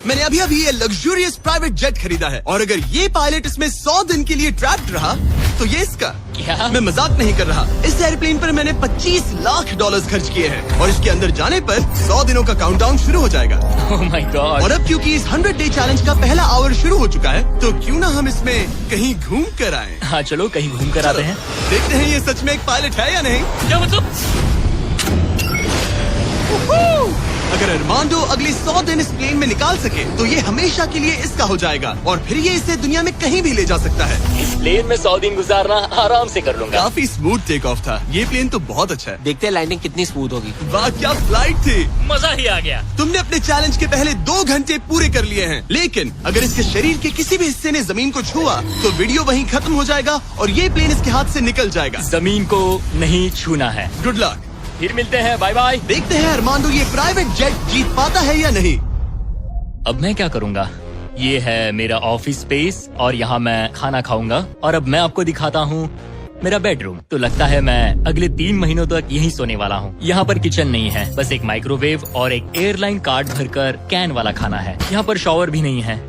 मैंने अभी ये लग्जूरियस प्राइवेट जेट खरीदा है और अगर ये पायलट इसमें 100 दिन के लिए ट्रैप्ड रहा तो ये इसका। क्या? मैं मजाक नहीं कर रहा। इस एयरप्लेन पर मैंने $25 लाख खर्च किए हैं और इसके अंदर जाने पर 100 दिनों का काउंटडाउन शुरू हो जाएगा। Oh my God! और अब क्योंकि इस 100 डे चैलेंज का पहला आवर शुरू हो चुका है तो क्यों ना हम इसमें कहीं घूम कर आए। हाँ चलो कहीं घूम कर आते हैं। देखते हैं ये सच में एक पायलट है या नहीं। क्या मतलब? अगर अरमांडो अगले 100 दिन इस प्लेन में निकाल सके तो ये हमेशा के लिए इसका हो जाएगा और फिर ये इसे दुनिया में कहीं भी ले जा सकता है। इस प्लेन में 100 दिन गुजारना आराम से कर लूंगा। काफी स्मूथ टेक ऑफ था। ये प्लेन तो बहुत अच्छा है। देखते हैं लैंडिंग कितनी स्मूथ होगी। वाह क्या फ्लाइट थी। मजा ही आ गया। तुमने अपने चैलेंज के पहले 2 घंटे पूरे कर लिए हैं, लेकिन अगर इसके शरीर के किसी भी हिस्से ने जमीन को छुआ तो वीडियो वहीं खत्म हो जाएगा और ये प्लेन इसके हाथ से निकल जाएगा। जमीन को नहीं छूना है। Good luck. फिर मिलते हैं, बाय बाय। देखते हैं अरमांडो ये प्राइवेट जेट जीत पाता है या नहीं। अब मैं क्या करूँगा? ये है मेरा ऑफिस स्पेस और यहाँ मैं खाना खाऊंगा और अब मैं आपको दिखाता हूँ मेरा बेडरूम। तो लगता है मैं अगले 3 महीनों तक यहीं सोने वाला हूँ। यहाँ पर किचन नहीं है, बस एक माइक्रोवेव और एक एयरलाइन कार्ड भरकर कैन वाला खाना है। यहाँ पर शॉवर भी नहीं है।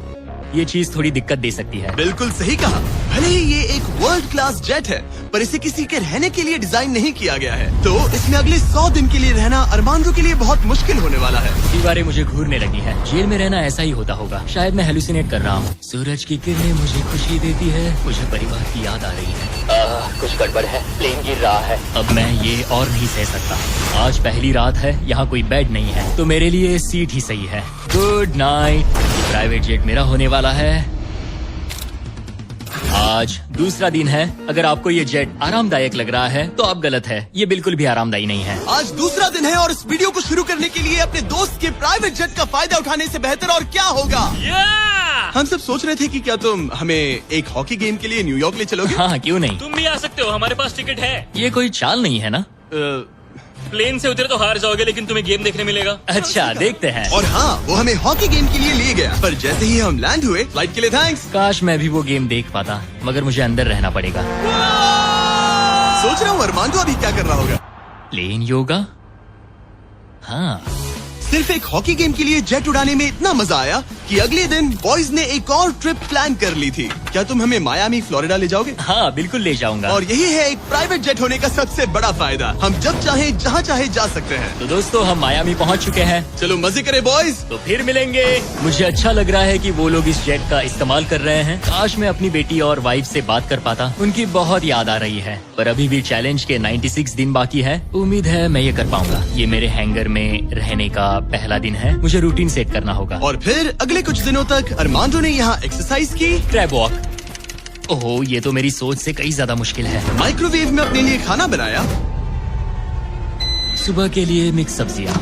ये चीज थोड़ी दिक्कत दे सकती है। बिल्कुल सही कहा। भले ही ये एक वर्ल्ड क्लास जेट है पर इसे किसी के रहने के लिए डिजाइन नहीं किया गया है, तो इसमें अगले 100 दिन के लिए रहना अरमांडो के लिए बहुत मुश्किल होने वाला है। दीवारें मुझे घूरने लगी हैं। जेल में रहना ऐसा ही होता होगा। शायद मैं हेलुसिनेट कर रहा हूँ। सूरज की किरणें मुझे खुशी देती है। मुझे परिवार की याद आ रही है। कुछ गड़बड़ है। प्लेन गिर रहा है। अब मैं ये और नहीं सह सकता। आज पहली रात है, यहाँ कोई बेड नहीं है, तो मेरे लिए सीट ही सही है। Good night. प्राइवेट जेट मेरा होने वाला है। आज दूसरा दिन है। अगर आपको ये जेट आरामदायक लग रहा है तो आप गलत है। ये बिल्कुल भी आरामदायी नहीं है। आज दूसरा दिन है और इस वीडियो को शुरू करने के लिए अपने दोस्त के प्राइवेट जेट का फायदा उठाने से बेहतर और क्या होगा। हम सब सोच रहे थे कि क्या तुम हमें एक हॉकी गेम के लिए न्यूयॉर्क ले चलोगे। हाँ क्यों नहीं। तुम भी आ सकते हो, हमारे पास टिकट है। ये कोई चाल नहीं है ना। प्लेन से उतरे तो हार जाओगे लेकिन तुम्हें गेम देखने मिलेगा। अच्छा देखते हैं। और हाँ, वो हमें हॉकी गेम के लिए ले गया, पर जैसे ही हम लैंड हुए, फ्लाइट के लिए थैंक्स। काश मैं भी वो गेम देख पाता, मगर मुझे अंदर रहना पड़ेगा। सोच रहा हूँ अरमांडो अभी क्या कर रहा होगा। प्लेन योगा। हाँ सिर्फ एक हॉकी गेम के लिए जेट उड़ाने में इतना मजा आया कि अगले दिन बॉयज ने एक और ट्रिप प्लान कर ली थी। क्या तुम हमें मायामी फ्लोरिडा ले जाओगे। हाँ बिल्कुल ले जाऊंगा। और यही है एक प्राइवेट जेट होने का सबसे बड़ा फायदा। हम जब चाहे जहाँ चाहे जा सकते हैं। तो दोस्तों हम मायामी पहुँच चुके हैं। चलो मजे करें बॉयज। तो फिर मिलेंगे। मुझे अच्छा लग रहा है कि वो लोग इस जेट का इस्तेमाल कर रहे हैं। काश मैं अपनी बेटी और वाइफ से बात कर पाता। उनकी बहुत याद आ रही है। पर अभी भी चैलेंज के 96 दिन बाकी है। उम्मीद है मैं ये कर पाऊंगा। ये मेरे हैंगर में रहने का पहला दिन है। मुझे रूटीन सेट करना होगा। और फिर अगले कुछ दिनों तक अरमांडो ने यहाँ एक्सरसाइज की। Crab walk. ओहो ये तो मेरी सोच से कई ज्यादा मुश्किल है। माइक्रोवेव में अपने लिए खाना बनाया। सुबह के लिए मिक्स सब्जियाँ।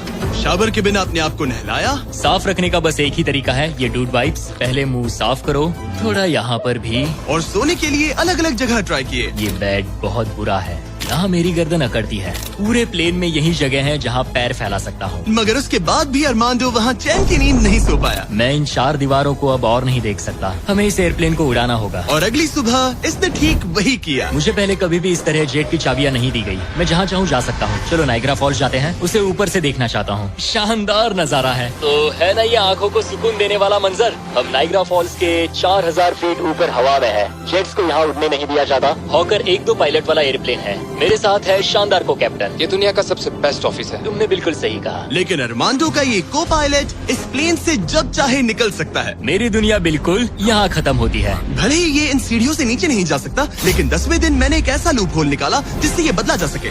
शावर के बिना अपने आप को नहलाया। साफ रखने का बस एक ही तरीका है, ये डूड वाइप्स। पहले मुंह साफ करो, थोड़ा यहाँ पर भी। और सोने के लिए अलग अलग जगह ट्राई किए। ये बेड बहुत बुरा है। यहाँ मेरी गर्दन अकड़ती है। पूरे प्लेन में यही जगह है जहाँ पैर फैला सकता हूँ। मगर उसके बाद भी अरमांडो वहाँ चैन की नींद नहीं सो पाया। मैं इन 4 दीवारों को अब और नहीं देख सकता। हमें इस एयरप्लेन को उड़ाना होगा। और अगली सुबह इसने ठीक वही किया। मुझे पहले कभी भी इस तरह जेट की चाबियाँ नहीं दी गई। मैं जहाँ चाहूँ जा सकता हूँ। चलो नाइग्रा फॉल्स जाते हैं, उसे ऊपर से देखना चाहता हूँ। शानदार नजारा है। तो है ना ये आंखों को सुकून देने वाला मंजर। हम नाइग्रा फॉल्स के 4000 फीट ऊपर हवा में है। जेट्स को यहाँ उड़ने नहीं दिया जाता। हॉकर 1-2 पायलट वाला एयरप्लेन है। मेरे साथ है शानदार को कैप्टन। ये दुनिया का सबसे बेस्ट ऑफिस है। तुमने बिल्कुल सही कहा। लेकिन अरमांडो का ये को पायलट इस प्लेन से जब चाहे निकल सकता है। मेरी दुनिया बिल्कुल यहाँ खत्म होती है। भले ही ये इन सीढ़ियों से नीचे नहीं जा सकता, लेकिन 10वें दिन मैंने एक ऐसा लूप होल निकाला जिससे ये बदला जा सके।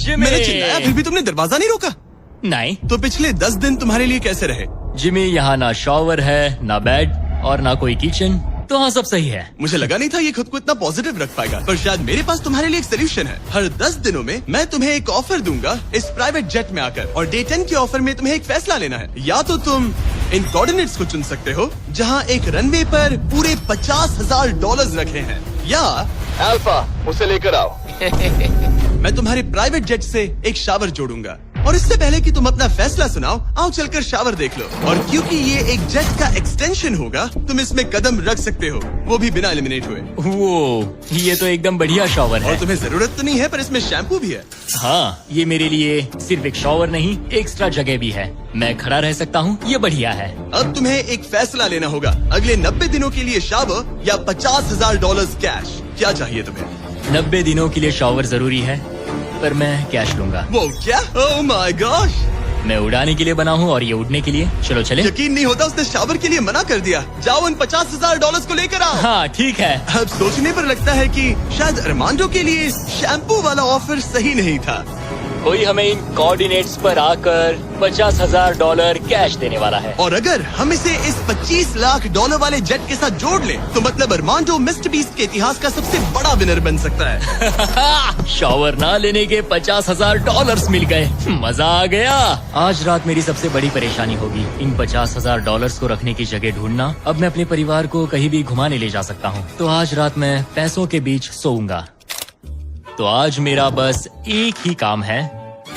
मैंने चिल्लाया फिर भी तुमने दरवाजा नहीं रोका। नहीं तो पिछले 10 दिन तुम्हारे लिए कैसे रहे। जिमी, यहाँ ना शॉवर है, ना बेड और ना कोई किचन। तो हाँ सब सही है। मुझे लगा नहीं था ये खुद को इतना पॉजिटिव रख पाएगा, पर शायद मेरे पास तुम्हारे लिए एक सोल्यूशन है। हर 10 दिनों में मैं तुम्हें एक ऑफर दूंगा इस प्राइवेट जेट में आकर, और डे 10 के ऑफर में तुम्हें एक फैसला लेना है। या तो तुम इन कोऑर्डिनेट्स को चुन सकते हो जहाँ एक रनवे पर पूरे $50,000 रखे हैं, या अल्फा उसे लेकर आओ। मैं तुम्हारे प्राइवेट जेट से एक शावर जोड़ूंगा और इससे पहले कि तुम अपना फैसला सुनाओ, आओ चलकर शावर देख लो। और क्योंकि ये एक जेट का एक्सटेंशन होगा, तुम इसमें कदम रख सकते हो, वो भी बिना एलिमिनेट हुए। वो ये तो एकदम बढ़िया शॉवर और है। तुम्हें जरूरत तो नहीं है, पर इसमें शैम्पू भी है। हाँ, ये मेरे लिए सिर्फ एक शॉवर नहीं, एक्स्ट्रा जगह भी है। मैं खड़ा रह सकता हूँ, ये बढ़िया है। अब तुम्हें एक फैसला लेना होगा, अगले 90 दिनों के लिए शावर या $50,000 कैश। क्या चाहिए तुम्हें? 90 दिनों के लिए शॉवर जरूरी है, पर मैं कैश लूंगा। वो क्या? Oh my gosh! मैं उड़ाने के लिए बना हूँ और ये उड़ने के लिए। चलो चले। यकीन नहीं होता, उसने शावर के लिए मना कर दिया। जाओ उन $50,000 को लेकर आओ। हाँ ठीक है। अब सोचने पर लगता है कि शायद अरमांडो के लिए शैम्पू वाला ऑफर सही नहीं था। कोई हमें इन कोऑर्डिनेट्स पर आकर $50,000 कैश देने वाला है। और अगर हम इसे इस $25 लाख वाले जेट के साथ जोड़ लें, तो मतलब अरमांडो मिस्टर बीस्ट के इतिहास का सबसे बड़ा विनर बन सकता है। शॉवर ना लेने के $50,000 मिल गए, मजा आ गया। आज रात मेरी सबसे बड़ी परेशानी होगी इन $50,000 को रखने की जगह ढूंढना। अब मैं अपने परिवार को कहीं भी घुमाने ले जा सकता हूँ, तो आज रात मैं पैसों के बीच सोऊंगा। तो आज मेरा बस एक ही काम है,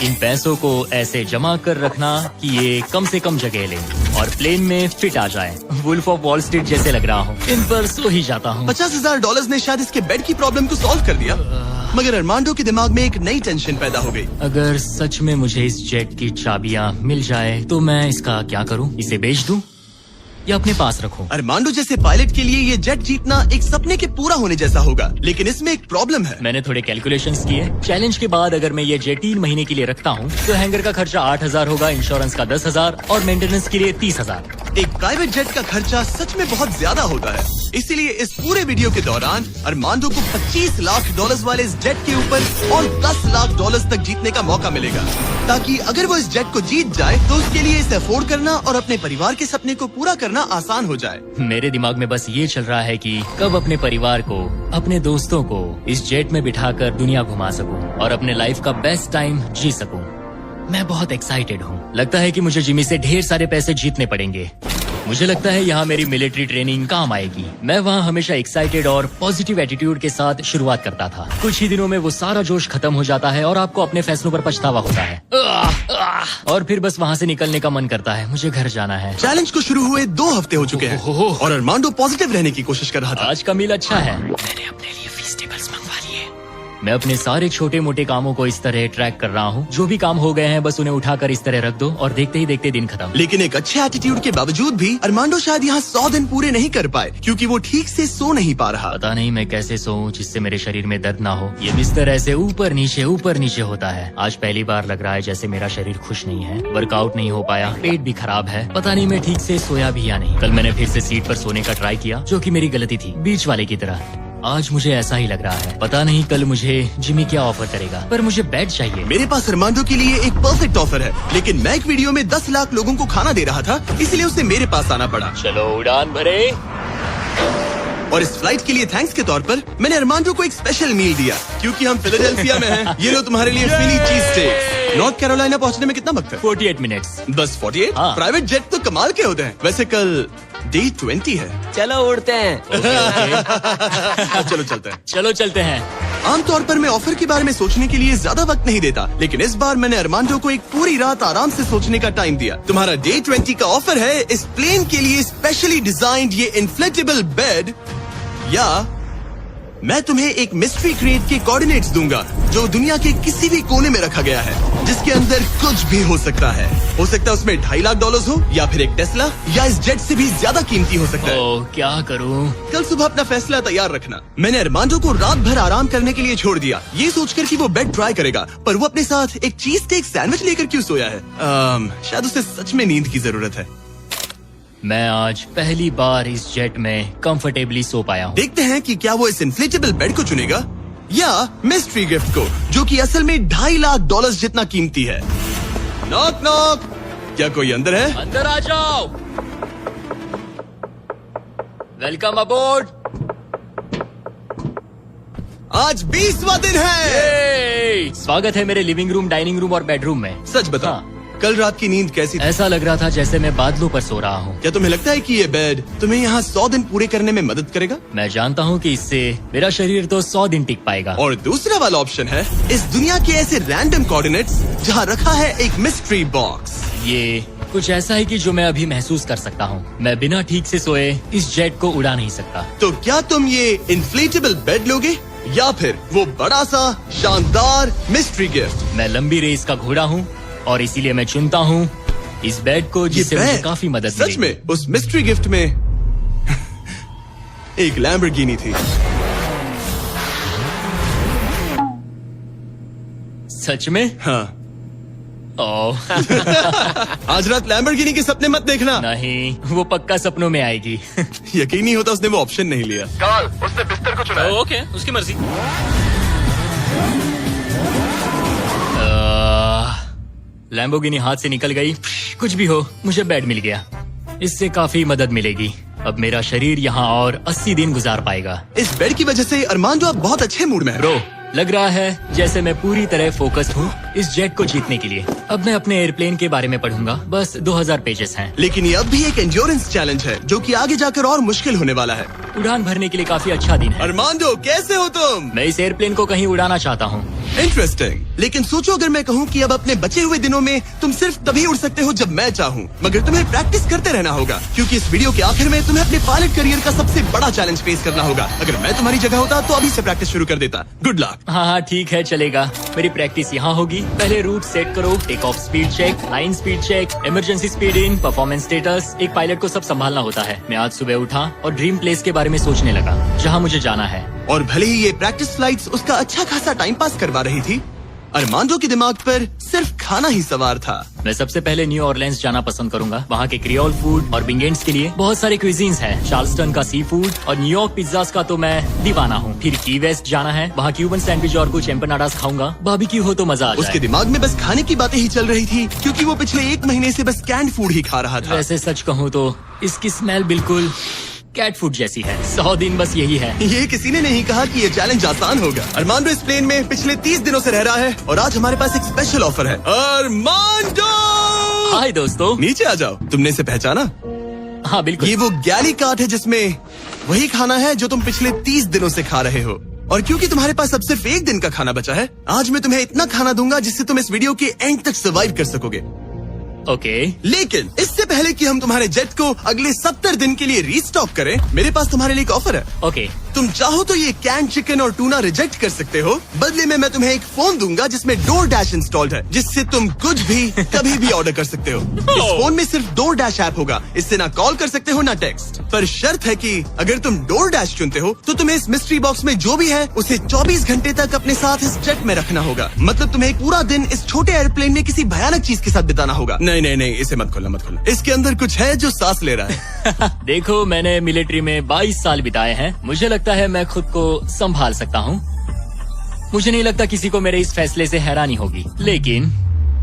इन पैसों को ऐसे जमा कर रखना कि ये कम से कम जगह ले और प्लेन में फिट आ जाए। वुल्फ ऑफ वॉल स्ट्रीट जैसे लग रहा हूँ। इन पर सो ही जाता हूँ। $50,000 ने शायद इसके बेड की प्रॉब्लम को सॉल्व कर दिया, मगर अरमांडो के दिमाग में एक नई टेंशन पैदा हो गई। अगर सच में मुझे इस जेट की चाबियां मिल जाए तो मैं इसका क्या करूं? इसे बेच दूं या अपने पास रखूं? अरमांडो जैसे पायलट के लिए ये जेट जीतना एक सपने के पूरा होने जैसा होगा, लेकिन इसमें एक प्रॉब्लम है। मैंने थोड़े कैलकुलेशंस किए। चैलेंज के बाद अगर मैं ये जेट 3 महीने के लिए रखता हूँ तो हैंगर का खर्चा 8,000 होगा, इंश्योरेंस का 10,000 और मेंटेनेंस के लिए 30,000। एक प्राइवेट जेट का खर्चा सच में बहुत ज्यादा होता है, इसीलिए इस पूरे वीडियो के दौरान अरमांडो को $25 लाख वाले इस जेट के ऊपर और $10 लाख तक जीतने का मौका मिलेगा, ताकि अगर वो इस जेट को जीत जाए तो उसके लिए इसे अफोर्ड करना और अपने परिवार के सपने को पूरा करना आसान हो जाए। मेरे दिमाग में बस ये चल रहा है कि कब अपने परिवार को, अपने दोस्तों को इस जेट में बिठाकर दुनिया घुमा सकूं और अपने लाइफ का बेस्ट टाइम जी सकूं। मैं बहुत एक्साइटेड हूँ। लगता है कि मुझे जिमी से ढेर सारे पैसे जीतने पड़ेंगे। मुझे लगता है यहाँ मेरी मिलिट्री ट्रेनिंग काम आएगी। मैं वहाँ हमेशा एक्साइटेड और पॉजिटिव एटीट्यूड के साथ शुरुआत करता था। कुछ ही दिनों में वो सारा जोश खत्म हो जाता है और आपको अपने फैसलों पर पछतावा होता है और फिर बस वहाँ से निकलने का मन करता है। मुझे घर जाना है। चैलेंज को शुरू हुए 2 हफ्ते हो चुके हैं और अरमांडो पॉजिटिव रहने की कोशिश कर रहा था। आज का मील अच्छा है। मैंने अपने लिए फेस्टिवल्स मंगवा लिए। मैं अपने सारे छोटे मोटे कामों को इस तरह ट्रैक कर रहा हूँ। जो भी काम हो गए हैं बस उन्हें उठाकर इस तरह रख दो और देखते ही देखते दिन खत्म। लेकिन एक अच्छे एटीट्यूड के बावजूद भी अरमांडो शायद यहाँ 100 दिन पूरे नहीं कर पाए, क्योंकि वो ठीक से सो नहीं पा रहा। पता नहीं मैं कैसे सोऊं जिससे मेरे शरीर में दर्द ना हो। ये बिस्तर ऐसे ऊपर नीचे होता है। आज पहली बार लग रहा है जैसे मेरा शरीर खुश नहीं है। वर्कआउट नहीं हो पाया, पेट भी खराब है। पता नहीं मैं ठीक से सोया भी या नहीं। कल मैंने फिर से सीट पर सोने का ट्राई किया, जो कि मेरी गलती थी, बीच वाले की तरह। आज मुझे ऐसा ही लग रहा है। पता नहीं कल मुझे जिमी क्या ऑफर करेगा, पर मुझे बेड चाहिए। मेरे पास अरमांडो के लिए एक परफेक्ट ऑफर है, लेकिन मैं एक वीडियो में 10 लाख लोगों को खाना दे रहा था, इसलिए उसे मेरे पास आना पड़ा। चलो उड़ान भरे। और इस फ्लाइट के लिए थैंक्स के तौर पर मैंने अरमांडो को एक स्पेशल मील दिया, क्योंकि हम फिलाडेल्फिया में हैं। ये लो तुम्हारे लिए फिली चीज स्टेक्स। नॉर्थ कैरोलिना पहुंचने में कितना वक्त है? 48 मिनट्स। बस 48? हाँ। प्राइवेट जेट तो कमाल के होते हैं। वैसे कल Day 20 है। चलो उड़ते हैं। चलो चलते हैं। चलो चलते हैं। आमतौर पर मैं ऑफर के बारे में सोचने के लिए ज्यादा वक्त नहीं देता, लेकिन इस बार मैंने अरमांडो को एक पूरी रात आराम से सोचने का टाइम दिया। तुम्हारा Day 20 का ऑफर है इस प्लेन के लिए स्पेशली डिजाइन्ड ये इन्फ्लेटेबल बेड, या मैं तुम्हें एक मिस्ट्री क्रेट के कोऑर्डिनेट्स दूंगा जो दुनिया के किसी भी कोने में रखा गया है, जिसके अंदर कुछ भी हो सकता है। हो सकता है उसमें $2.5 लाख हो, या फिर एक टेस्ला, या इस जेट से भी ज्यादा कीमती हो सकता है। ओह, क्या करूं? कल सुबह अपना फैसला तैयार रखना। मैंने अरमांडो को रात भर आराम करने के लिए छोड़ दिया, ये सोचकर कि वो बेड ट्राई करेगा, पर वो अपने साथ एक चीज स्टेक सैंडविच लेकर क्यों सोया है? शायद उसे सच में नींद की जरूरत है। मैं आज पहली बार इस जेट में कंफर्टेबली सो पाया हूँ। देखते हैं कि क्या वो इस इन्फ्लेटेबल बेड को चुनेगा या मिस्ट्री गिफ्ट को, जो कि असल में $2.5 लाख जितना कीमती है। नॉक नॉक, क्या कोई अंदर है? अंदर आ जाओ। Welcome aboard. आज 20वां दिन है। स्वागत है मेरे लिविंग रूम, डाइनिंग रूम और बेडरूम में। सच बताओ, कल रात की नींद कैसी थी? ऐसा लग रहा था जैसे मैं बादलों पर सो रहा हूँ। क्या तुम्हें लगता है कि ये बेड तुम्हें यहाँ 100 दिन पूरे करने में मदद करेगा? मैं जानता हूँ कि इससे मेरा शरीर तो 100 दिन टिक पाएगा। और दूसरा वाला ऑप्शन है इस दुनिया के ऐसे रैंडम कोऑर्डिनेट्स जहाँ रखा है एक मिस्ट्री बॉक्स। ये कुछ ऐसा है कि जो मैं अभी महसूस कर सकता हूँ। मैं बिना ठीक से सोए इस जेट को उड़ा नहीं सकता। तो क्या तुम ये इन्फ्लेटेबल बेड लोगे या फिर वो बड़ा सा शानदार मिस्ट्री गिफ्ट? मैं लंबी रेस का घोड़ा हूँ और इसीलिए मैं चुनता हूँ इस बेड को, जिससे मुझे बेड काफी मदद सच मिलेगी। में उस मिस्ट्री गिफ्ट में एक लैम्बोर्गिनी थी। सच में? हाँ। ओह आज रात लैम्बोर्गिनी के सपने मत देखना। नहीं, वो पक्का सपनों में आएगी। यकीन नहीं होता उसने वो ऑप्शन नहीं लिया। कार्ल, उसने बिस्तर को चुना है। ओके, उसकी मर्जी। लैम्बोर्गिनी हाथ से निकल गई। कुछ भी हो, मुझे बेड मिल गया। इससे काफी मदद मिलेगी। अब मेरा शरीर यहाँ और 80 दिन गुजार पाएगा। इस बेड की वजह से अरमान आप बहुत अच्छे मूड में हैं। ब्रो, लग रहा है जैसे मैं पूरी तरह फोकस्ड हूँ इस जेट को जीतने के लिए। अब मैं अपने एयरप्लेन के बारे में पढ़ूंगा। बस 2000 पेजेस हैं। लेकिन ये अब भी एक एंड्योरेंस चैलेंज है जो कि आगे जाकर और मुश्किल होने वाला है। उड़ान भरने के लिए काफी अच्छा दिन है। अरमांडो, कैसे हो तुम? मैं इस एयरप्लेन को कहीं उड़ाना चाहता हूँ। इंटरेस्टिंग। लेकिन सोचो अगर मैं कहूँ कि अब अपने बचे हुए दिनों में तुम सिर्फ तभी उड़ सकते हो जब मैं चाहूँ, मगर तुम्हें प्रैक्टिस करते रहना होगा क्योंकि इस वीडियो के आखिर में तुम्हें अपने पायलट करियर का सबसे बड़ा चैलेंज फेस करना होगा। अगर मैं तुम्हारी जगह होता तो अभी से प्रैक्टिस शुरू कर देता। Good luck. हाँ हाँ ठीक है, चलेगा। मेरी प्रैक्टिस यहाँ होगी। पहले रूट सेट करो, take off speed check, line speed check, emergency speed in, performance status. एक पायलट को सब संभालना होता है। मैं आज सुबह उठा और ड्रीम प्लेस के बारे में सोचने लगा जहाँ मुझे जाना है। और भले ही ये प्रैक्टिस फ्लाइट्स उसका अच्छा खासा टाइम पास करवा रही थी, अरमांडो के दिमाग पर सिर्फ खाना ही सवार था। मैं सबसे पहले न्यू ऑरलेंस जाना पसंद करूंगा। वहाँ के क्रियोल फूड और बिंगेंट्स के लिए बहुत सारे क्विजीन्स हैं। चार्ल्सटन का सी फूड और न्यूयॉर्क पिज्जास का तो मैं दीवाना हूँ। फिर की वेस्ट जाना है, वहाँ क्यूबन सैंडविच और कुछ एम्पनाडास खाऊंगा। बारबेक्यू हो तो मजा आ उसके जाए। दिमाग में बस खाने की बातें ही चल रही थी क्योंकि वो पिछले 1 महीने से बस कैंड फूड ही खा रहा था। वैसे सच कहूँ तो इसकी स्मेल बिल्कुल कैट फूड जैसी है। 100 दिन बस यही है। ये किसी ने नहीं कहा कि ये चैलेंज आसान होगा। अरमांडो इस प्लेन में पिछले 30 दिनों से रह रहा है और आज हमारे पास एक स्पेशल ऑफर है। अरमांडो, हाय दोस्तों। नीचे आ जाओ। तुमने इसे पहचाना? हाँ बिल्कुल। ये वो गैली कार्ट है जिसमें वही खाना है जो तुम पिछले 30 दिनों से खा रहे हो। और क्योंकि तुम्हारे पास अब सिर्फ 1 दिन का खाना बचा है, आज मैं तुम्हें इतना खाना दूंगा जिससे तुम इस वीडियो के एंड तक सर्वाइव कर सकोगे। ओके। लेकिन इससे पहले कि हम तुम्हारे जेट को अगले 70 दिन के लिए रीस्टॉक करें, मेरे पास तुम्हारे लिए एक ऑफर है। ओके। तुम चाहो तो ये कैन चिकन और टूना रिजेक्ट कर सकते हो। बदले में मैं तुम्हें एक फोन दूंगा जिसमें DoorDash इंस्टॉल्ड है, जिससे तुम कुछ भी कभी भी ऑर्डर कर सकते हो। इस फोन में सिर्फ DoorDash ऐप होगा। इससे ना कॉल कर सकते हो ना टेक्स्ट। पर शर्त है कि अगर तुम DoorDash चुनते हो तो तुम्हें इस मिस्ट्री बॉक्स में जो भी है उसे 24 घंटे तक अपने साथ इस जेट में रखना होगा। मतलब तुम्हें एक पूरा दिन इस छोटे एयरप्लेन में किसी भयानक चीज के साथ बिताना होगा। नहीं नहीं नहीं, इसे मत खोलना मत खोलना। इसके अंदर कुछ है जो सांस ले रहा है। देखो, मैंने मिलिट्री में 22 साल बिताए हैं। मुझे लगता है मैं खुद को संभाल सकता हूँ। मुझे नहीं लगता किसी को मेरे इस फैसले से हैरानी होगी, लेकिन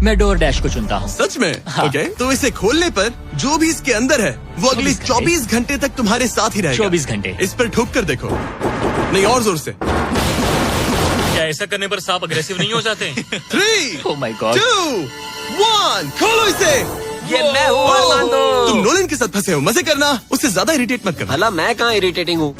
मैं DoorDash को चुनता हूँ। सच में? हाँ। ओके, तो इसे खोलने पर जो भी इसके अंदर है वो अगले 24 घंटे तक तुम्हारे साथ ही रहेगा। 24 घंटे। इस पर ठोक कर देखो। नहीं, और जोर से। क्या ऐसा करने पर सांप अग्रेसिव नहीं हो जाते? 3, Oh my God. 2, 1, खोलो इसे। ये मैं हूँ अरमांडो। तुम नोलन के साथ फंसे हो, मजे करना, उससे ज्यादा इरिटेट मत करना। भला मैं कहाँ इरिटेटिंग हूँ?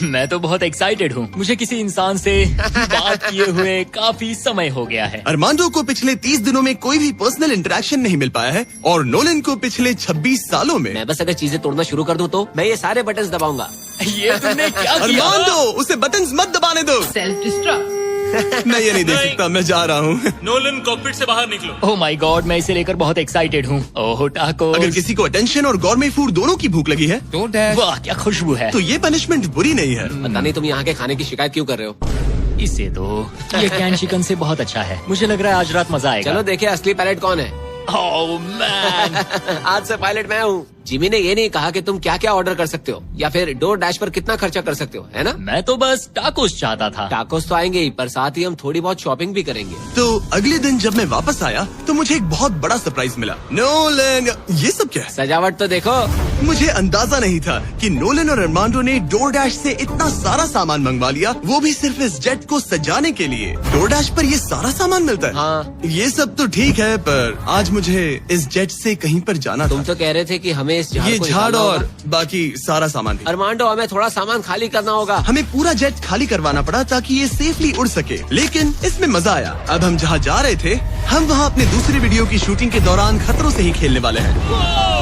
मैं तो बहुत एक्साइटेड हूँ। मुझे किसी इंसान से बात किए हुए काफी समय हो गया है। अरमांडो को पिछले 30 दिनों में कोई भी पर्सनल इंटरेक्शन नहीं मिल पाया है और नोलन को पिछले 26 सालों में। मैं बस अगर चीजें तोड़ना शुरू कर दूँ तो मैं ये सारे बटन्स दबाऊंगा। ये तुमने क्या किया? अरमांडो, उसे बटन्स मत दबाने दो। Self destruct. मैं ये नहीं दे नहीं। सकता, मैं जा रहा हूँ। नोलन कॉकपिट से बाहर निकलो। ओह माय गॉड, मैं इसे लेकर बहुत एक्साइटेड हूँ। ओह टाको। अगर किसी को अटेंशन और गॉर्मे फूड दोनों की भूख लगी है वाह क्या खुशबू है। तो ये पनिशमेंट बुरी नहीं है। पता नहीं तुम यहाँ के खाने की शिकायत क्यों कर रहे हो? इसे तो ये कैन चिकन से बहुत अच्छा है। मुझे लग रहा है आज रात मजा आएगा। चलो देखे असली पायलट कौन है। Oh man. आज से पायलट मैं हूँ। जिमी ने ये नहीं कहा कि तुम क्या क्या ऑर्डर कर सकते हो या फिर डोर डैश पर कितना खर्चा कर सकते हो, है ना? मैं तो बस टाकोस चाहता था। टाकोस तो आएंगे ही, पर साथ ही हम थोड़ी बहुत शॉपिंग भी करेंगे। तो अगले दिन जब मैं वापस आया तो मुझे एक बहुत बड़ा सरप्राइज मिला। नोलन, ये सब क्या है? सजावट तो देखो। मुझे अंदाजा नहीं था कि नोलन और अरमांडो ने डोरडैश से इतना सारा सामान मंगवा लिया, वो भी सिर्फ इस जेट को सजाने के लिए। डोरडैश पर ये सारा सामान मिलता है? हाँ। ये सब तो ठीक है, पर आज मुझे इस जेट से कहीं पर जाना तुम था। तो कह रहे थे कि हमें इस झाड़ ये को झाड़ निकालना और होगा। बाकी सारा सामान भी। अरमांडो, हमें थोड़ा सामान खाली करना होगा। हमें पूरा जेट खाली करवाना पड़ा ताकि ये सेफली उड़ सके, लेकिन इसमें मजा आया। अब हम जहाँ जा रहे थे, हम वहाँ अपने दूसरे वीडियो की शूटिंग के दौरान खतरों से ही खेलने वाले हैं।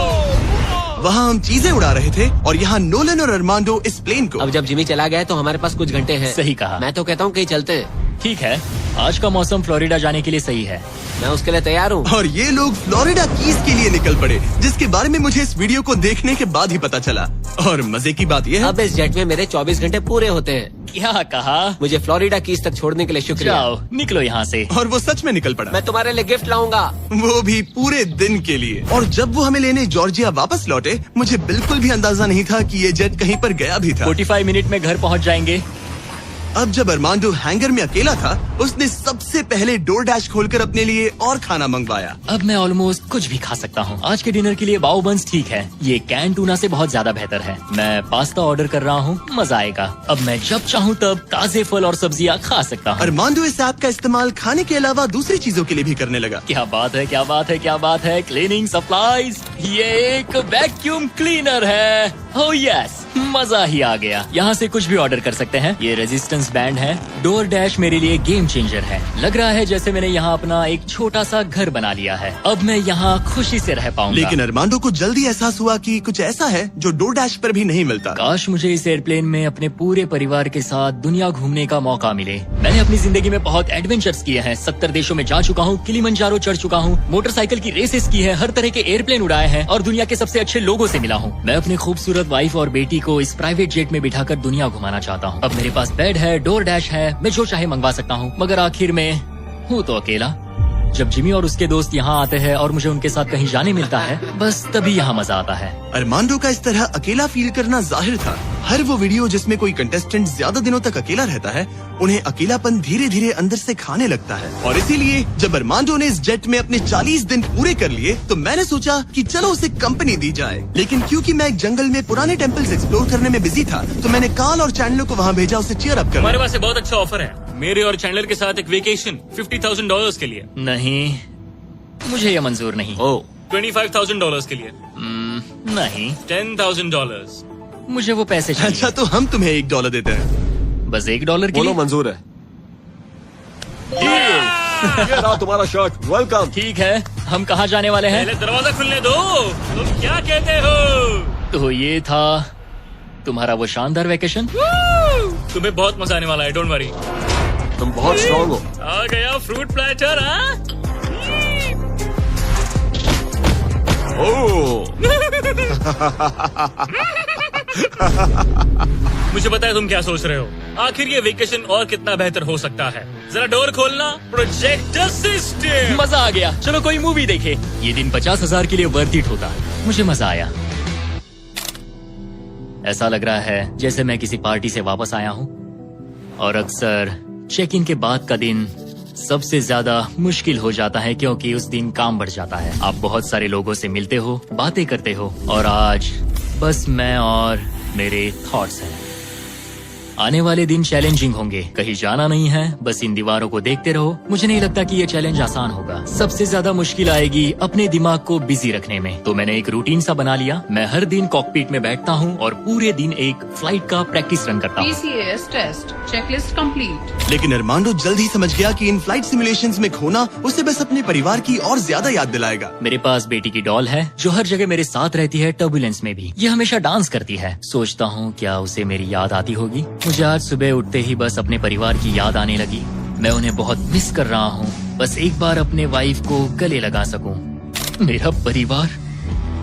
वहाँ हम चीजें उड़ा रहे थे और यहाँ नोलन और अरमांडो इस प्लेन को। अब जब जिमी चला गया है तो हमारे पास कुछ घंटे हैं। सही कहा। मैं तो कहता हूँ कहीं चलते हैं। ठीक है, आज का मौसम फ्लोरिडा जाने के लिए सही है। मैं उसके लिए तैयार हूँ। और ये लोग फ्लोरिडा कीज के लिए निकल पड़े, जिसके बारे में मुझे इस वीडियो को देखने के बाद ही पता चला। और मजे की बात यह है, अब इस जेट में मेरे 24 घंटे पूरे होते हैं। क्या कहा? मुझे फ्लोरिडा कीज तक छोड़ने के लिए शुक्रिया। जाओ, निकलो यहाँ से। और वो सच में निकल पड़ा, मैं तुम्हारे लिए गिफ्ट लाऊंगा। वो भी पूरे दिन के लिए। और जब वो हमें लेने जॉर्जिया वापस लौटे, मुझे बिल्कुल भी अंदाजा नहीं था कि ये जेट कहीं पर गया भी था। 45 मिनट में घर पहुँच जाएंगे। अब जब अरमांडो हैंगर में अकेला था, उसने सबसे पहले डोर डैश खोलकर अपने लिए और खाना मंगवाया। अब मैं ऑलमोस्ट कुछ भी खा सकता हूँ। आज के डिनर के लिए बाओ बंस ठीक है, ये कैन टूना से बहुत ज्यादा बेहतर है। मैं पास्ता ऑर्डर कर रहा हूँ, मजा आएगा। अब मैं जब चाहूँ तब ताजे फल और सब्जियाँ खा सकता हूँ। अरमांडो इस ऐप का इस्तेमाल खाने के अलावा दूसरी चीजों के लिए भी करने लगा। क्या बात है, क्या बात है, क्या बात है। क्लीनिंग सप्लाईज, ये एक वैक्यूम क्लीनर है। ओह यस, मजा ही आ गया। यहाँ से कुछ भी ऑर्डर कर सकते हैं। ये रेजिस्टेंस बैंड है। डोर डैश मेरे लिए गेम चेंजर है। लग रहा है जैसे मैंने यहाँ अपना एक छोटा सा घर बना लिया है। अब मैं यहाँ खुशी से रह पाऊंगा। लेकिन अरमांडो को जल्दी एहसास हुआ कि कुछ ऐसा है जो डोर डैश पर भी नहीं मिलता। काश मुझे इस एयरप्लेन में अपने पूरे परिवार के साथ दुनिया घूमने का मौका मिले। मैंने अपनी जिंदगी में बहुत एडवेंचर्स किए हैं। 70 देशों में जा चुका हूँ, किलिमंजारो चढ़ चुका हूँ, मोटरसाइकिल की रेसेस की है, हर तरह के एयरप्लेन उड़ाए हैं और दुनिया के सबसे अच्छे लोगों से मिला हूँ। मैं अपने खूबसूरत वाइफ और बेटी को इस प्राइवेट जेट में बिठाकर दुनिया घुमाना चाहता हूँ। अब मेरे पास बेड है, डोर डैश है, मैं जो चाहे मंगवा सकता हूँ, मगर आखिर में हूँ तो अकेला। जब जिमी और उसके दोस्त यहाँ आते हैं और मुझे उनके साथ कहीं जाने मिलता है, बस तभी यहाँ मजा आता है। अरमांडो का इस तरह अकेला फील करना जाहिर था। हर वो वीडियो जिसमें कोई कंटेस्टेंट ज्यादा दिनों तक अकेला रहता है, उन्हें अकेलापन धीरे धीरे अंदर से खाने लगता है। और इसीलिए जब अरमांडो ने इस जेट में अपने 40 दिन पूरे कर लिए, तो मैंने सोचा कि चलो उसे कंपनी दी जाए। लेकिन क्योंकि मैं एक जंगल में पुराने टेम्पल्स एक्सप्लोर करने में बिजी था, तो मैंने कार्ल और चैंडलर को वहाँ भेजा उसे चीयर अप हमारे करने। पास एक बहुत अच्छा ऑफर है, मेरे और चैंडलर के साथ एक वेकेशन $50,000 के लिए। नहीं, मुझे ये मंजूर नहीं। ओ, $25,000 के लिए। नहीं, $10,000। मुझे वो पैसे चाहिए। अच्छा, तो हम तुम्हें $1 देते हैं। बस $1 के बोलो लिए? मंजूर है। ये रहा तुम्हारा शर्ट, वेलकम। ठीक है, हम कहाँ जाने वाले हैं? पहले दरवाजा खुलने दो। तुम क्या कहते हो? तो ये था तुम्हारा वो शानदार वेकेशन। तुम्हें बहुत मजा आने वाला है, डोंट वरी। तुम बहुत स्ट्रॉन्ग हो। आ गया फ्रूट प्लेटर। हाँ, ओह, मुझे पता है तुम क्या सोच रहे हो। आखिर ये वेकेशन और कितना बेहतर हो सकता है। जरा डोर खोलना। Projector system. मजा आ गया, चलो कोई मूवी देखे। ये दिन 50,000 के लिए वर्थ इट होता। मुझे मजा आया। ऐसा लग रहा है जैसे मैं किसी पार्टी से वापस आया हूँ। और अक्सर चेक इन के बाद का दिन सबसे ज्यादा मुश्किल हो जाता है, क्योंकि उस दिन काम बढ़ जाता है। आप बहुत सारे लोगों से मिलते हो, बातें करते हो, और आज बस मैं और मेरे थॉट्स हैं। आने वाले दिन चैलेंजिंग होंगे। कहीं जाना नहीं है, बस इन दीवारों को देखते रहो। मुझे नहीं लगता कि ये चैलेंज आसान होगा। सबसे ज्यादा मुश्किल आएगी अपने दिमाग को बिजी रखने में। तो मैंने एक रूटीन सा बना लिया। मैं हर दिन कॉकपिट में बैठता हूँ और पूरे दिन एक फ्लाइट का प्रैक्टिस रन करता हूँ। PCAS test checklist complete. लेकिन अरमांडो जल्द ही समझ गया कि इन फ्लाइट सिमुलेशंस में खोना उसे बस अपने परिवार की और ज्यादा याद दिलाएगा। मेरे पास बेटी की डॉल है जो हर जगह मेरे साथ रहती है, टर्बुलेंस में भी। ये हमेशा डांस करती है। सोचता हूँ क्या उसे मेरी याद आती होगी। मुझे आज सुबह उठते ही बस अपने परिवार की याद आने लगी। मैं उन्हें बहुत मिस कर रहा हूँ। बस एक बार अपने वाइफ को गले लगा सकूं। मेरा परिवार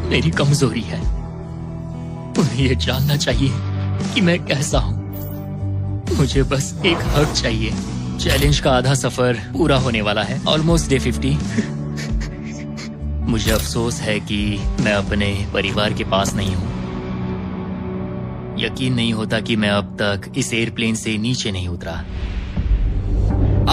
मेरी कमजोरी है। उन्हें ये जानना चाहिए कि मैं कैसा हूँ। मुझे बस एक हक चाहिए। चैलेंज का आधा सफर पूरा होने वाला है। Almost day 50। मुझे अफसोस है कि मैं अपने परिवार के पास नहीं हूँ। यकीन नहीं होता कि मैं अब तक इस एयरप्लेन से नीचे नहीं उतरा।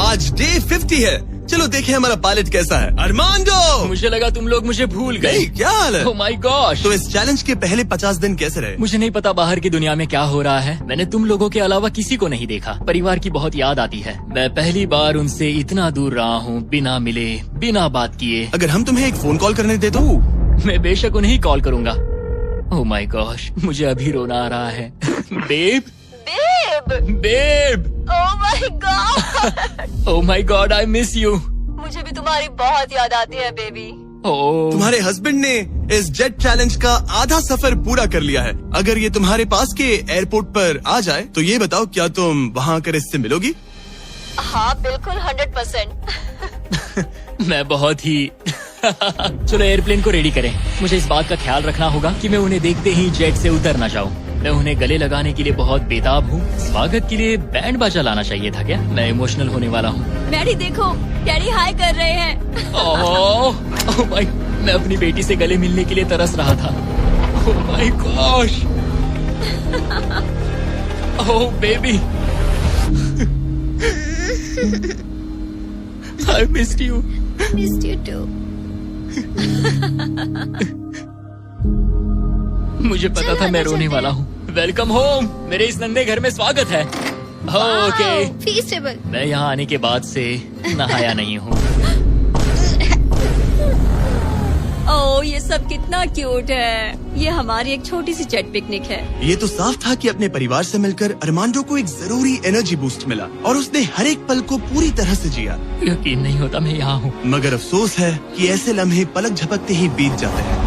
आज डे 50 है। चलो देखें हमारा पायलट कैसा है। अरमांडो! मुझे लगा तुम लोग मुझे भूल गए। नहीं, क्या हाल है? Oh my gosh! तो इस चैलेंज के पहले 50 दिन कैसे रहे? मुझे नहीं पता बाहर की दुनिया में क्या हो रहा है। मैंने तुम लोगों के अलावा किसी को नहीं देखा। परिवार की बहुत याद आती है। मैं पहली बार उनसे इतना दूर रहा हूँ, बिना मिले, बिना बात किए। अगर हम तुम्हें एक फोन कॉल करने दे तो? मैं बेशक उन्हें ही कॉल करूंगा। ओह माय गॉश, मुझे अभी रोना आ रहा है। Babe, babe, oh my God! Oh my God, I miss you. मुझे भी तुम्हारी बहुत याद आती है बेबी। ओह, तुम्हारे हस्बैंड ने इस जेट चैलेंज का आधा सफर पूरा कर लिया है। अगर ये तुम्हारे पास के एयरपोर्ट पर आ जाए तो ये बताओ, क्या तुम वहाँ आकर इससे मिलोगी? हाँ बिल्कुल 100%। मैं बहुत ही चलो एयरप्लेन को रेडी करें। मुझे इस बात का ख्याल रखना होगा कि मैं उन्हें देखते ही जेट से उतर ना जाऊं। मैं उन्हें गले लगाने के लिए बहुत बेताब हूँ। स्वागत के लिए बैंड बाजा लाना चाहिए था क्या? मैं इमोशनल होने वाला हूँ। डैडी देखो, डैडी हाय कर रहे हैं। ओह माय, मैं अपनी बेटी से गले मिलने के लिए तरस रहा था। Oh my gosh, oh baby, I missed you. Missed you too. मुझे पता था मैं रोने वाला हूँ। वेलकम होम, मेरे इस नन्हे घर में स्वागत है। Okay, Feastable. मैं यहाँ आने के बाद से नहाया नहीं हूँ। ओह ये सब कितना क्यूट है। ये हमारी एक छोटी सी जेट पिकनिक है। ये तो साफ था कि अपने परिवार से मिलकर अरमांडो को एक जरूरी एनर्जी बूस्ट मिला और उसने हर एक पल को पूरी तरह से जिया। यकीन नहीं होता मैं यहाँ हूँ। मगर अफसोस है कि ऐसे लम्हे पलक झपकते ही बीत जाते हैं।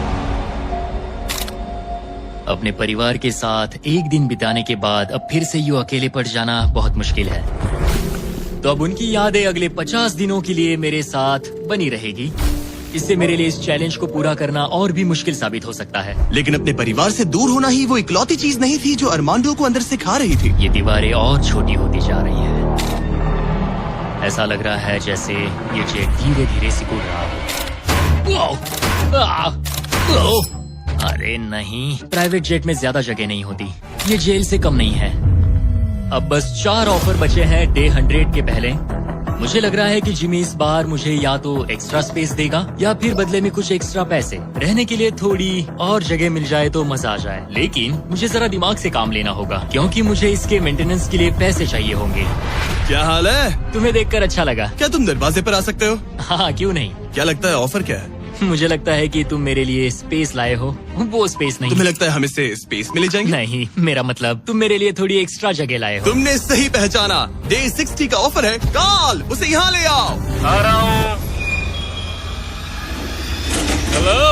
अपने परिवार के साथ एक दिन बिताने के बाद अब फिर से यूं अकेले पड़ जाना बहुत मुश्किल है। तो अब उनकी यादें अगले 50 दिनों के लिए मेरे साथ बनी रहेगी। इससे मेरे लिए इस चैलेंज को पूरा करना और भी मुश्किल साबित हो सकता है। लेकिन अपने परिवार से दूर होना ही वो इकलौती चीज नहीं थी जो अरमांडो को अंदर से खा रही थी। ये दीवारें और छोटी होती जा रही हैं। ऐसा लग रहा है जैसे ये जेट धीरे धीरे सिकुड़ रहा हो। अरे नहीं, प्राइवेट जेट में ज्यादा जगह नहीं होती। ये जेल से कम नहीं है। अब बस 4 ऑफर बचे हैं डे 100 के पहले। मुझे लग रहा है कि जिमी इस बार मुझे या तो एक्स्ट्रा स्पेस देगा या फिर बदले में कुछ एक्स्ट्रा पैसे। रहने के लिए थोड़ी और जगह मिल जाए तो मजा आ जाए। लेकिन मुझे जरा दिमाग से काम लेना होगा क्योंकि मुझे इसके मेंटेनेंस के लिए पैसे चाहिए होंगे। क्या हाल है? तुम्हें देखकर अच्छा लगा। क्या तुम दरवाजे पर आ सकते हो? हाँ, क्यों नहीं। क्या लगता है ऑफर क्या है? मुझे लगता है कि तुम मेरे लिए स्पेस लाए हो। वो स्पेस नहीं। तुम्हें लगता है हम इससे स्पेस में ले जाएंगे? नहीं, मेरा मतलब तुम मेरे लिए थोड़ी एक्स्ट्रा जगह लाए हो। तुमने सही पहचाना। डे 60 का ऑफर है। कॉल उसे यहाँ ले आओ। आ रहा हूँ। हेलो,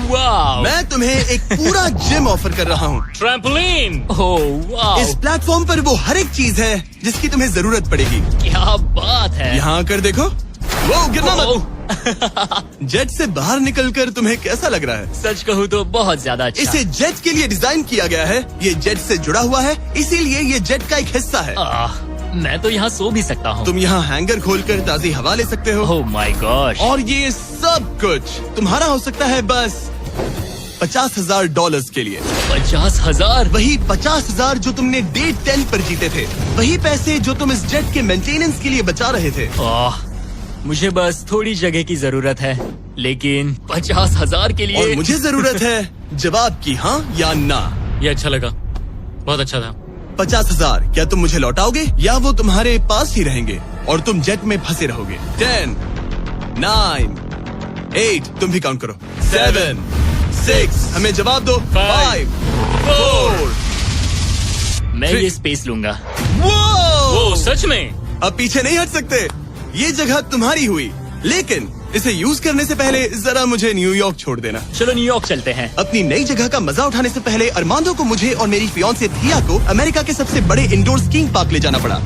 वाओ, मैं तुम्हें एक पूरा जिम ऑफर कर रहा हूँ। ट्रैम्पोलिन। ओह वाओ, इस प्लेटफॉर्म पर वो हर एक चीज है जिसकी तुम्हें जरूरत पड़ेगी। क्या बात है। यहाँ आकर देखो। वो गिरना मत। ओह, जेट से बाहर निकलकर तुम्हें कैसा लग रहा है? सच कहूँ तो बहुत ज्यादा अच्छा। इसे जेट के लिए डिजाइन किया गया है। ये जेट से जुड़ा हुआ है, इसीलिए ये जेट का एक हिस्सा है। मैं तो यहाँ सो भी सकता हूँ। तुम यहाँ हैंगर खोलकर ताजी हवा ले सकते हो। ओह माय गॉश, और ये सब कुछ तुम्हारा हो सकता है बस $50,000 के लिए। 50,000? वही 50,000 जो तुमने डे 10 पर जीते थे। वही पैसे जो तुम इस जेट के मेंटेनेंस के लिए बचा रहे थे। मुझे बस थोड़ी जगह की जरूरत है, लेकिन 50,000 के लिए। और मुझे जरूरत है जवाब की, हाँ या ना। ये अच्छा लगा, बहुत अच्छा था। 50,000 क्या तुम मुझे लौटाओगे या वो तुम्हारे पास ही रहेंगे और तुम जेट में फंसे रहोगे? 10, 9, 8, तुम भी काउंट करो। 7, 6, हमें जवाब दो। 5, 4। मैं ये स्पेस लूंगा। वो सच में? अब पीछे नहीं हट सकते। ये जगह तुम्हारी हुई, लेकिन इसे यूज करने से पहले जरा मुझे न्यूयॉर्क छोड़ देना। चलो न्यूयॉर्क चलते हैं। अपनी नई जगह का मजा उठाने से पहले अरमांडो को, मुझे और मेरी फियांसे थिया को अमेरिका के सबसे बड़े इंडोर स्कीइंग पार्क ले जाना पड़ा।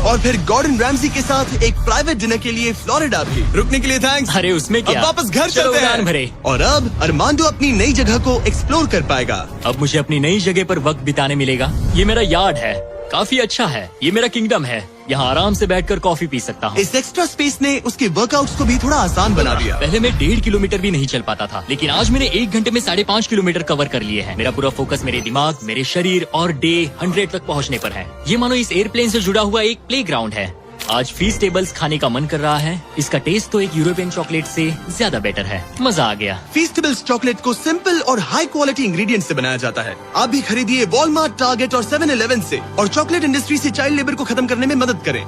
और फिर गॉर्डन रैमजी के साथ एक प्राइवेट डिनर के लिए फ्लोरिडा भी। रुकने के लिए थैंक्स। अरे उसमें क्या, अब वापस घर चलो चलते उड़ान हैं। भरे। और अब अरमांडो अपनी नई जगह को एक्सप्लोर कर पाएगा। अब मुझे अपनी नई जगह पर वक्त बिताने मिलेगा। ये मेरा यार्ड है। काफी अच्छा है। ये मेरा किंगडम है, यहाँ आराम से बैठकर कॉफी पी सकता हूँ। इस एक्स्ट्रा स्पेस ने उसके वर्कआउट्स को भी थोड़ा आसान बना दिया। पहले मैं 1.5 किलोमीटर भी नहीं चल पाता था, लेकिन आज मैंने 1 घंटे में 5.5 किलोमीटर कवर कर लिए हैं। मेरा पूरा फोकस मेरे दिमाग, मेरे शरीर और डे 100 तक पहुँचने पर है। ये मानो इस एयरप्लेन से जुड़ा हुआ एक प्लेग्राउंड है। आज फीस्टेबल्स खाने का मन कर रहा है। इसका टेस्ट तो एक यूरोपियन चॉकलेट से ज्यादा बेटर है। मजा आ गया। फीस्टेबल्स चॉकलेट को सिंपल और हाई क्वालिटी इंग्रेडिएंट से बनाया जाता है। आप भी खरीदिए वॉलमार्ट, टारगेट और 7-Eleven से और चॉकलेट इंडस्ट्री से चाइल्ड लेबर को खत्म करने में मदद करें।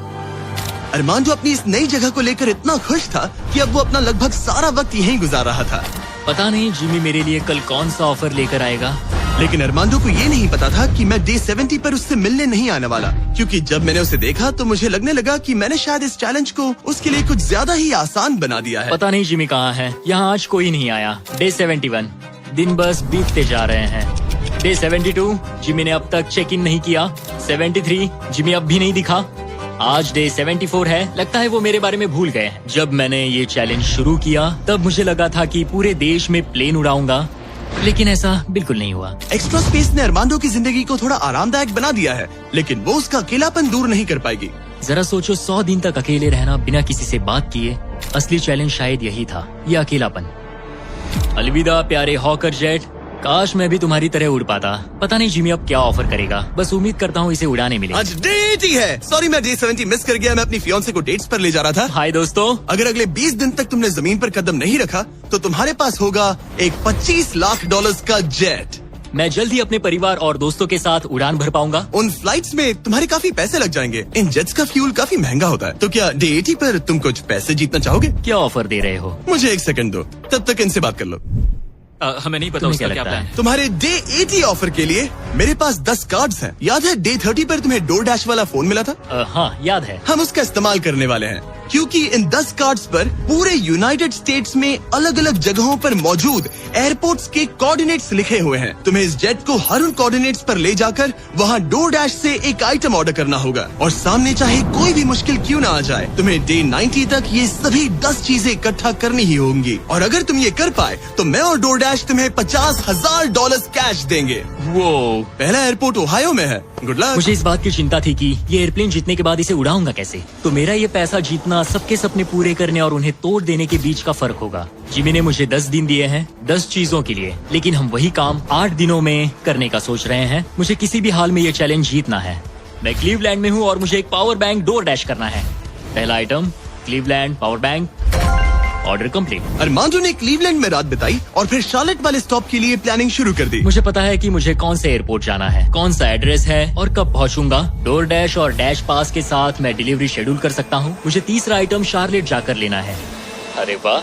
अरमांडो अपनी इस नई जगह को लेकर इतना खुश था कि अब वो अपना लगभग सारा वक्त यहीं गुजार रहा था। पता नहीं जिमी मेरे लिए कल कौन सा ऑफर लेकर आएगा। लेकिन अरमांडो को ये नहीं पता था कि मैं डे 70 पर उससे मिलने नहीं आने वाला, क्योंकि जब मैंने उसे देखा तो मुझे लगने लगा कि मैंने शायद इस चैलेंज को उसके लिए कुछ ज्यादा ही आसान बना दिया है। पता नहीं जिमी कहाँ है। यहाँ आज कोई नहीं आया। डे 71 दिन बस बीतते जा रहे हैं। डे 72 जिमी ने अब तक चेक इन नहीं किया। 73 जिमी अब भी नहीं दिखा। आज डे 74 है। लगता है वो मेरे बारे में भूल गए हैं। जब मैंने ये चैलेंज शुरू किया तब मुझे लगा था कि पूरे देश में प्लेन उड़ाऊंगा, लेकिन ऐसा बिल्कुल नहीं हुआ। एक्स्ट्रा स्पेस ने अरमांडो की जिंदगी को थोड़ा आरामदायक बना दिया है, लेकिन वो उसका अकेलापन दूर नहीं कर पाएगी। जरा सोचो, 100 दिन तक अकेले रहना बिना किसी से बात किए। असली चैलेंज शायद यही था, ये अकेलापन। अलविदा प्यारे हॉकर जेट, काश मैं भी तुम्हारी तरह उड़ पाता। पता नहीं जिमी अब क्या ऑफर करेगा। बस उम्मीद करता हूँ इसे उड़ाने मिले। आज डे 80 है। सॉरी मैं डे 70 मिस कर गया। मैं अपनी फियांसे को डेट्स पर ले जा रहा था। हाय दोस्तों, अगर अगले 20 दिन तक तुमने जमीन पर कदम नहीं रखा तो तुम्हारे पास होगा एक $25 लाख का जेट। मैं जल्द ही अपने परिवार और दोस्तों के साथ उड़ान भर पाऊंगा। उन फ्लाइट्स में तुम्हारे काफी पैसे लग जाएंगे। इन जेट्स का फ्यूल काफी महंगा होता है। तो क्या डे 80 पर तुम कुछ पैसे जीतना चाहोगे? क्या ऑफर दे रहे हो? मुझे 1 सेकंड दो, तब तक इनसे बात कर लो। हमें नहीं पता तुम्हें उसका क्या क्या लगता प्लान है? है। तुम्हारे डे 80 ऑफर के लिए मेरे पास 10 कार्ड्स हैं। याद है डे 30 पर तुम्हें डोर डैश वाला फोन मिला था? हाँ याद है। हम उसका इस्तेमाल करने वाले हैं, क्योंकि इन 10 कार्ड्स पर पूरे यूनाइटेड स्टेट्स में अलग अलग जगहों पर मौजूद एयरपोर्ट्स के कोऑर्डिनेट्स लिखे हुए हैं। तुम्हें इस जेट को हर उन कोऑर्डिनेट्स पर ले जाकर वहां डोर डैश से एक आइटम ऑर्डर करना होगा और सामने चाहे कोई भी मुश्किल क्यों ना आ जाए, तुम्हें डे 90 तक ये सभी 10 चीजें इकट्ठा करनी ही होंगी। और अगर तुम ये कर पाए तो मैं और डोर डैश तुम्हें $50,000 कैश देंगे। वो पहला एयरपोर्ट ओहायो में है। Good luck. मुझे इस बात की चिंता थी कि ये एयरप्लेन जीतने के बाद इसे उड़ाऊंगा कैसे। तो मेरा ये पैसा जीतना सबके सपने पूरे करने और उन्हें तोड़ देने के बीच का फर्क होगा। जिमी ने मुझे 10 दिन दिए हैं 10 चीजों के लिए, लेकिन हम वही काम 8 दिनों में करने का सोच रहे हैं। मुझे किसी भी हाल में ये चैलेंज जीतना है। मैं क्लीवलैंड में हूँ और मुझे एक पावर बैंक डोर डैश करना है। पहला item Cleveland power bank. Order complete. Armando ने क्लीवलैंड में रात बिताई और फिर शार्लेट वाले स्टॉप के लिए प्लानिंग शुरू कर दी। मुझे पता है कि मुझे कौन से एयरपोर्ट जाना है, कौन सा एड्रेस है और कब पहुंचूंगा। डोर डैश और डैश पास के साथ मैं डिलीवरी शेड्यूल कर सकता हूं। मुझे तीसरा आइटम शार्लेट जाकर लेना है। अरे वाह,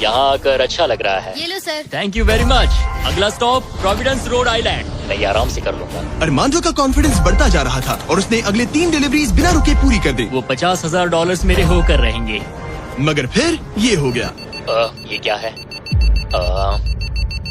यहाँ आकर अच्छा लग रहा है। ये लो sir. Thank you very much. अगला स्टॉप प्रोविडेंस रोड आइलैंड। मैं ये आराम से कर लूंगा। अरमांडो का कॉन्फिडेंस बढ़ता जा रहा था और उसने अगले 3 डिलीवरीज बिना रुके पूरी कर दी। वो $50,000 मेरे होकर रहेंगे। मगर फिर ये हो गया। ये क्या है?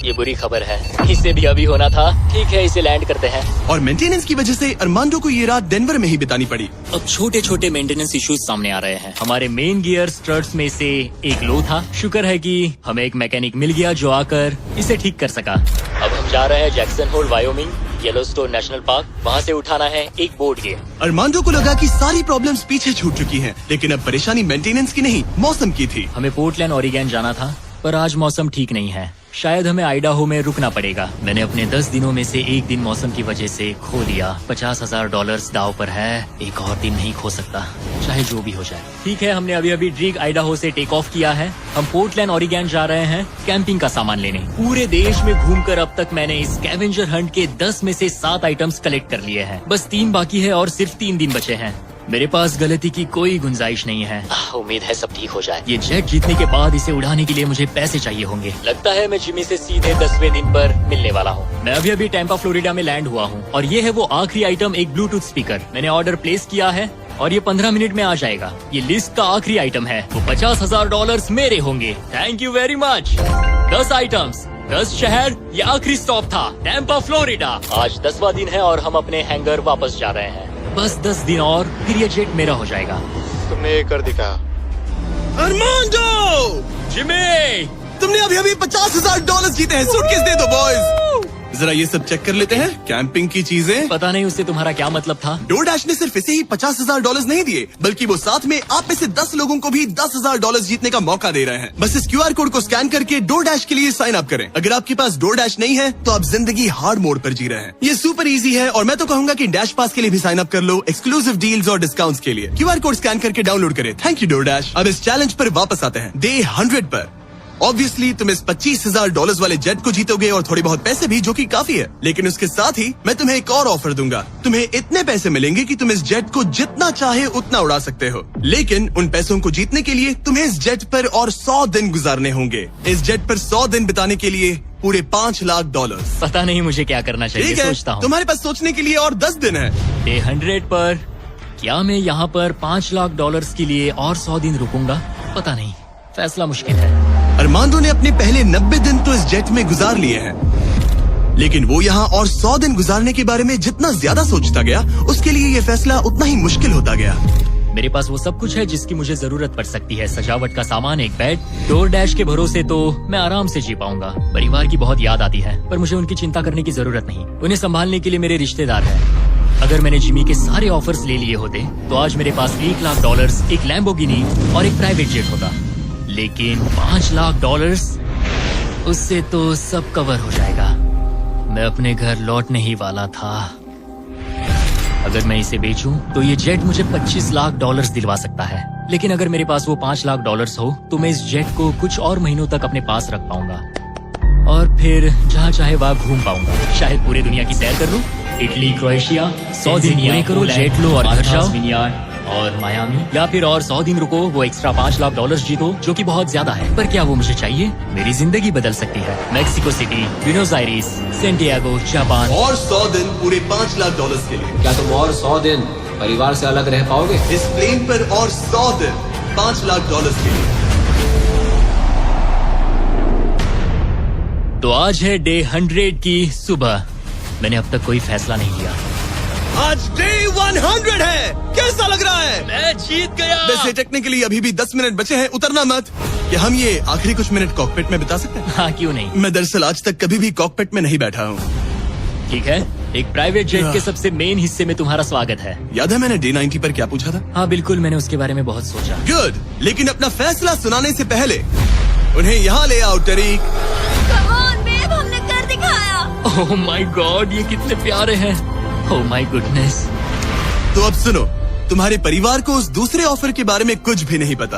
ये बुरी खबर है। इसे भी अभी होना था। ठीक है, इसे लैंड करते हैं। और मेंटेनेंस की वजह से अरमांडो को ये रात डेनवर में ही बितानी पड़ी। अब छोटे छोटे मेंटेनेंस इश्यूज सामने आ रहे हैं। हमारे मेन गियर स्ट्रट्स में से एक लो था। शुक्र है कि हमें एक मैकेनिक मिल गया जो आकर इसे ठीक कर सका। अब हम जा रहे हैं Jackson Hole Wyoming, Yellowstone national park. वहाँ से उठाना है एक बोर्ड गियर। अरमांडो को लगा कि सारी प्रॉब्लम्स पीछे छूट चुकी हैं, लेकिन अब परेशानी मेंटेनेंस की नहीं मौसम की थी। हमें पोर्टलैंड ओरिगन जाना था, पर आज मौसम ठीक नहीं है। शायद हमें आइडाहो में रुकना पड़ेगा। मैंने अपने 10 दिनों में से एक दिन मौसम की वजह से खो दिया। $50,000 दाव पर है। एक और दिन नहीं खो सकता, चाहे जो भी हो जाए। ठीक है, हमने अभी अभी ड्रीग आइडाहो से टेक ऑफ किया है। हम पोर्टलैंड ओरिगन जा रहे हैं कैंपिंग का सामान लेने। पूरे देश में घूमकर अब तक मैंने इस स्कैवेंजर हंट के 10 में से 7 आइटम्स कलेक्ट कर लिए हैं। बस 3 बाकी है और सिर्फ 3 दिन बचे हैं। मेरे पास गलती की कोई गुंजाइश नहीं है। उम्मीद है सब ठीक हो जाए। ये जेट जीतने के बाद इसे उड़ाने के लिए मुझे पैसे चाहिए होंगे। लगता है मैं जिमी से सीधे 10वें दिन पर मिलने वाला हूँ। मैं अभी अभी टैंपा फ्लोरिडा में लैंड हुआ हूँ और ये है वो आखिरी आइटम, एक ब्लूटूथ स्पीकर। मैंने ऑर्डर प्लेस किया है और ये 15 मिनट में आ जाएगा। ये लिस्ट का आखिरी आइटम है। वो $50,000 मेरे होंगे। Thank you very much. 10 items, 10 शहर, ये आखिरी स्टॉप था टैंपा फ्लोरिडा। आज 10वां दिन है और हम अपने हैंगर वापस जा रहे हैं। बस 10 दिन और फिर ये जेट मेरा हो जाएगा। तुमने ये कर दिखा। अरमांडो! जिमी! तुमने अभी अभी $50,000 जीते हैं। सूटकेस दे दो बॉयज। जरा ये सब चेक कर लेते हैं, कैंपिंग की चीजें। पता नहीं उससे तुम्हारा क्या मतलब था। डोरडैश ने सिर्फ इसे ही $50,000 नहीं दिए, बल्कि वो साथ में आप में से 10 लोगों को भी $10,000 जीतने का मौका दे रहे हैं। बस इस QR कोड को स्कैन करके डोरडैश के लिए साइन अप करें। अगर आपके पास डोरडैश नहीं है तो आप जिंदगी हार्ड मोड पर जी रहे हैं। ये सुपर इजी है और मैं तो कहूंगा कि डैश पास के लिए भी साइन अप कर लो, एक्सक्लूसिव डील्स और डिस्काउंट्स के लिए। QR कोड स्कैन करके डाउनलोड करें। Thank you DoorDash. अब इस चैलेंज पर वापस आते हैं, डे 100 पर। ऑब्वियसली तुम इस $25,000 वाले जेट को जीतोगे और थोड़े बहुत पैसे भी, जो कि काफी है। लेकिन उसके साथ ही मैं तुम्हें एक और ऑफर दूंगा। तुम्हें इतने पैसे मिलेंगे कि तुम इस जेट को जितना चाहे उतना उड़ा सकते हो। लेकिन उन पैसों को जीतने के लिए तुम्हें इस जेट पर और 100 दिन गुजारने होंगे। इस जेट पर 100 दिन बिताने के लिए पूरे $5 लाख। पता नहीं मुझे क्या करना चाहिए, ठीक है, सोचता हूँ। तुम्हारे पास सोचने के लिए और 10 दिन है। डे 100 पर क्या मैं यहाँ पर $5 लाख के लिए और 100 दिन रुकूंगा? पता नहीं, फैसला मुश्किल है। अरमांडो ने अपने पहले 90 दिन तो इस जेट में गुजार लिए हैं, लेकिन वो यहाँ और 100 दिन गुजारने के बारे में जितना ज्यादा सोचता गया, उसके लिए ये फैसला उतना ही मुश्किल होता गया। मेरे पास वो सब कुछ है जिसकी मुझे जरूरत पड़ सकती है। सजावट का सामान, एक बेड, डोरडैश के भरोसे तो मैं आराम से जी पाऊंगा। परिवार की बहुत याद आती है, पर मुझे उनकी चिंता करने की जरूरत नहीं। उन्हें संभालने के लिए मेरे रिश्तेदार हैं। अगर मैंने जिमी के सारे ऑफर्स ले लिए होते तो आज मेरे पास $1 लाख, एक लैम्बोर्गिनी और एक प्राइवेट जेट होता। लेकिन $5 लाख, उससे तो सब कवर हो जाएगा। मैं अपने घर लौटने ही वाला था। अगर मैं इसे बेचूं तो ये जेट मुझे $25 लाख दिलवा सकता है। लेकिन अगर मेरे पास वो $5 लाख हो तो मैं इस जेट को कुछ और महीनों तक अपने पास रख पाऊंगा और फिर जहाँ चाहे वहाँ घूम पाऊंगा। शायद पूरी दुनिया की सैर कर लूं। इटली, क्रोएशिया, 100 दिन पूरे करो, जेट लो और घर जाओ, और मायामी, या फिर और 100 दिन रुको, वो एक्स्ट्रा $5 लाख जीतो, जो कि बहुत ज्यादा है। पर क्या वो मुझे चाहिए? मेरी जिंदगी बदल सकती है। Mexico city, Buenos iris, Santiago, Japan, और 100 दिन पूरे $5 लाख के लिए। क्या तुम और 100 दिन परिवार से अलग रह पाओगे? इस प्लेन पर और 100 दिन $5 लाख के लिए। तो आज है डे 100 की सुबह। मैंने अब तक कोई फैसला नहीं लिया। आज डे 100 है। कैसा लग रहा है? मैं जीत गया। वैसे टेक्निकली अभी भी 10 मिनट बचे हैं, उतरना मत। क्या हम ये आखिरी कुछ मिनट कॉकपिट में बिता सकते हैं? हाँ, क्यों नहीं। मैं दरअसल आज तक कभी भी कॉकपिट में नहीं बैठा हूँ। ठीक है, एक प्राइवेट जेट के सबसे मेन हिस्से में तुम्हारा स्वागत है। याद है मैंने डे 90 पर क्या पूछा था? हाँ बिल्कुल, मैंने उसके बारे में बहुत सोचा। गुड, लेकिन अपना फैसला सुनाने से पहले उन्हें यहाँ ले आओ टरीक। Come on, babe, हमने कर दिखाया। ओह माय गॉड, ये कितने प्यारे हैं। Oh my goodness. तो अब सुनो, तुम्हारे परिवार को उस दूसरे ऑफर के बारे में कुछ भी नहीं पता।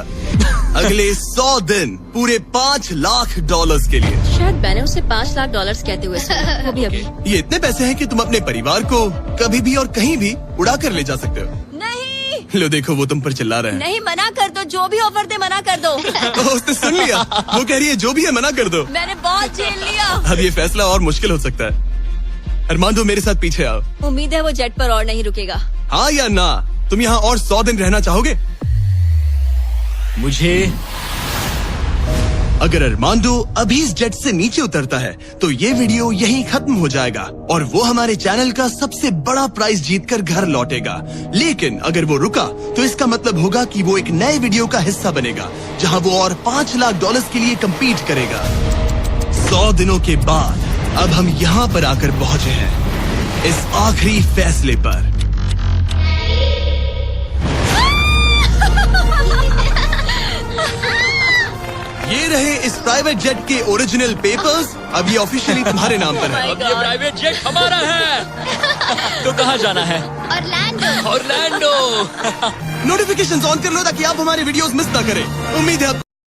अगले 100 दिन पूरे $5 लाख के लिए। शायद मैंने उसे $5 लाख कहते हुए सुना, वो भी अभी। ये इतने पैसे हैं कि तुम अपने परिवार को कभी भी और कहीं भी उड़ा कर ले जा सकते हो। नहीं, लो देखो, वो तुम पर चिल्ला रहे हैं। नहीं, मना कर दो। जो भी ऑफर दे मना कर दो। उसने सुन लिया, वो कह रही है जो भी है मना कर दो। मैंने बहुत झेल लिया। अब ये फैसला और मुश्किल हो सकता है। अरमांडो, मेरे साथ पीछे आओ। उम्मीद है वो जेट पर और नहीं रुकेगा। हाँ या ना? तुम यहाँ और 100 दिन रहना चाहोगे? मुझे अगर अरमांडो अभी इस जेट से नीचे उतरता है तो ये वीडियो यहीं खत्म हो जाएगा और वो हमारे चैनल का सबसे बड़ा प्राइज जीतकर घर लौटेगा। लेकिन अगर वो रुका तो इसका मतलब होगा कि वो एक नए वीडियो का हिस्सा बनेगा जहां वो और $5 लाख के लिए कम्पीट करेगा। 100 दिनों के बाद अब हम यहाँ पर आकर पहुँचे हैं, इस आखिरी फैसले पर। ये रहे इस प्राइवेट जेट के ओरिजिनल पेपर्स। अब ये ऑफिशियली तुम्हारे नाम पर है। अब ये प्राइवेट जेट हमारा है। तो कहाँ जाना है? ऑरलैंडो। नोटिफिकेशंस ऑन कर लो ताकि आप हमारे वीडियोस मिस ना करें। उम्मीद है